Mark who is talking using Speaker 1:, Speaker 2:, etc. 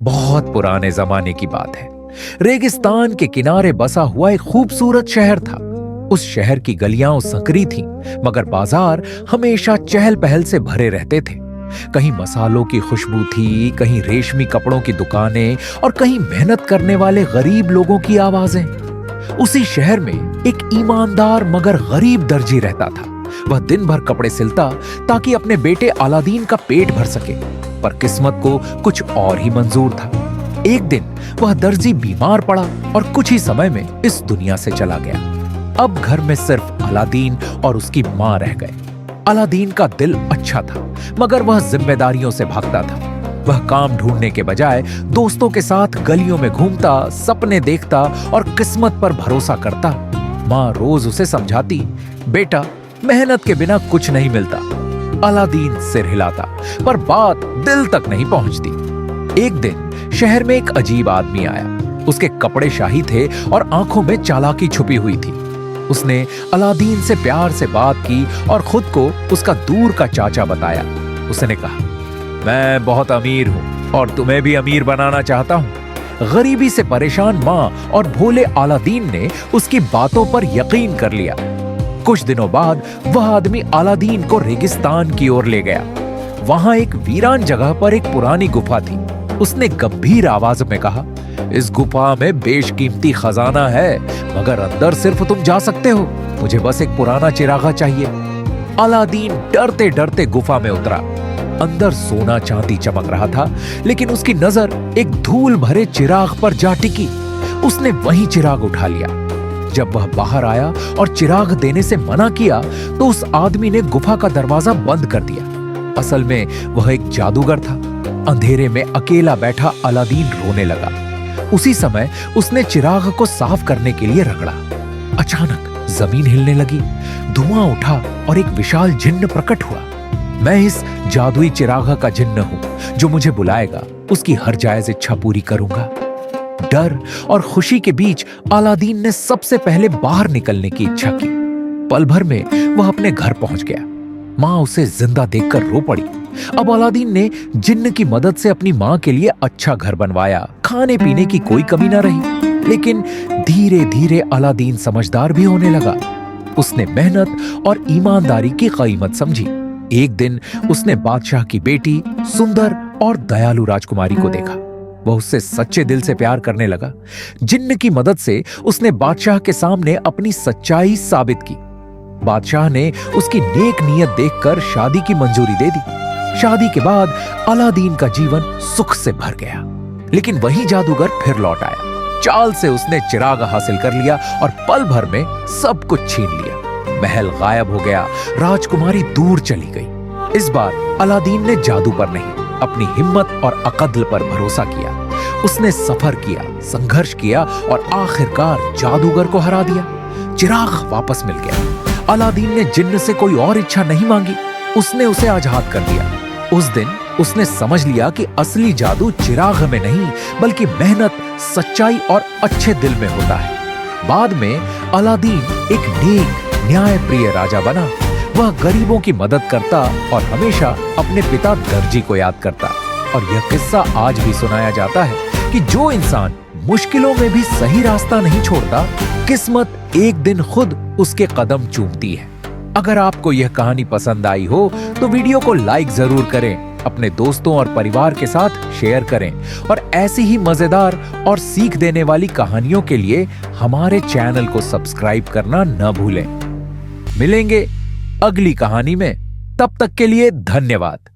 Speaker 1: बहुत पुराने जमाने की बात है। रेगिस्तान के किनारे बसा हुआ एक खूबसूरत शहर था। उस शहर की गलियां संकरी थीं, मगर बाजार हमेशा चहल पहल से भरे रहते थे। कहीं मसालों की खुशबू थी, कहीं रेशमी कपड़ों की दुकानें और कहीं मेहनत करने वाले गरीब लोगों की आवाजें। उसी शहर में एक ईमानदार मगर गरीब दर्जी रहता था। वह दिन भर कपड़े सिलता ताकि अपने बेटे अलादीन का पेट भर सके, पर किस्मत को कुछ और ही मंजूर था। एक दिन वह दर्जी बीमार पड़ा और कुछ ही समय में इस दुनिया से चला गया। अब घर में सिर्फ अलादीन और उसकी मां रह गए। अलादीन का दिल अच्छा था, मगर वह जिम्मेदारियों से भागता था। वह काम ढूंढने के बजाय दोस्तों के साथ गलियों में घूमता, सपने देखता और किस्मत पर भरोसा करता। मां रोज उसे समझाती, बेटा मेहनत के बिना कुछ नहीं मिलता। अलादीन सिर हिलाता, पर बात दिल तक नहीं पहुंचती। एक दिन शहर में एक अजीब आदमी आया। उसके कपड़े शाही थे और आंखों में चालाकी छुपी हुई थी। उसने अलादीन से प्यार से बात की और खुद को उसका दूर का चाचा बताया। उसने कहा, मैं बहुत अमीर हूं और तुम्हें भी अमीर बनाना चाहता हूं। गरीबी से परेशान मां और भोले अलादीन ने उसकी बातों पर यकीन कर लिया। कुछ दिनों बाद वह आदमी अलादीन को रेगिस्तान की ओर ले गया। वहां एक वीरान जगह पर एक पुरानी गुफा थी। उसने गंभीर आवाज में कहा, इस गुफा में बेशकीमती खजाना है, मगर अंदर सिर्फ तुम जा सकते हो। मुझे बस एक पुराना चिरागा चाहिए। अलादीन डरते डरते गुफा में उतरा। अंदर सोना चांदी चमक रहा था, लेकिन उसकी नजर एक धूल भरे चिराग पर जा टिकी। उसने वही चिराग उठा लिया। जब वह बाहर आया और चिराग देने से मना किया, तो उस आदमी ने गुफा का दरवाजा बंद कर दिया। असल में वह एक जादूगर था। अंधेरे में अकेला बैठा अलादीन रोने लगा। उसी समय उसने चिराग को साफ करने के लिए रगड़ा। अचानक जमीन हिलने लगी, धुआं उठा और एक विशाल जिन्न प्रकट हुआ। मैं इस जादुई चिराग का जिन्न हूं, जो मुझे बुलाएगा उसकी हर जायज इच्छा पूरी करूंगा। डर और खुशी के बीच अलादीन ने सबसे पहले बाहर निकलने की इच्छा की। पल भर में वह अपने घर पहुंच गया। मां उसे जिंदा देखकर रो पड़ी। अब अलादीन ने जिन्न की मदद से अपनी मां के लिए अच्छा घर बनवाया। खाने पीने की कोई कमी ना रही। लेकिन धीरे धीरे अलादीन समझदार भी होने लगा। उसने मेहनत और ईमानदारी की कीमत समझी। एक दिन उसने बादशाह की बेटी सुंदर और दयालु राजकुमारी को देखा। वह उससे सच्चे दिल से प्यार करने लगा। जिन्न की मदद से उसने बादशाह के सामने अपनी सच्चाई साबित की। बादशाह ने उसकी नेक नियत देखकर शादी की मंजूरी दे दी। शादी के बाद अलादीन का जीवन सुख से भर गया। लेकिन वही जादूगर फिर लौट आया। चाल से उसने चिराग हासिल कर लिया और पल भर में सब कुछ छीन लिया। महल गायब हो गया, राजकुमारी दूर चली गई। इस बार अलादीन ने जादू पर नहीं, अपनी हिम्मत और अकद्ल पर भरोसा किया। उसने सफर किया, संघर्ष किया और आखिरकार जादूगर को हरा दिया। चिराग वापस मिल गया। अलादीन ने जिन्न से कोई और इच्छा नहीं मांगी, उसने उसे आजाद कर दिया। उस दिन उसने समझ लिया कि असली जादू चिराग में नहीं, बल्कि मेहनत, सच्चाई और अच्छे दिल में होता है। बाद में अलादीन एक नेक, न्यायप्रिय राजा बना। वह गरीबों की मदद करता और हमेशा अपने पिता दर्जी को याद करता। और यह किस्सा आज भी सुनाया जाता है कि जो इंसान मुश्किलों में भी सही रास्ता नहीं छोड़ता, किस्मत एक दिन खुद उसके कदम चूमती है। अगर आपको यह कहानी पसंद आई हो तो वीडियो को लाइक जरूर करें, अपने दोस्तों और परिवार के साथ शेयर करें और ऐसी ही मजेदार और सीख देने वाली कहानियों के लिए हमारे चैनल को सब्सक्राइब करना न भूलें। मिलेंगे अगली कहानी में, तब तक के लिए धन्यवाद।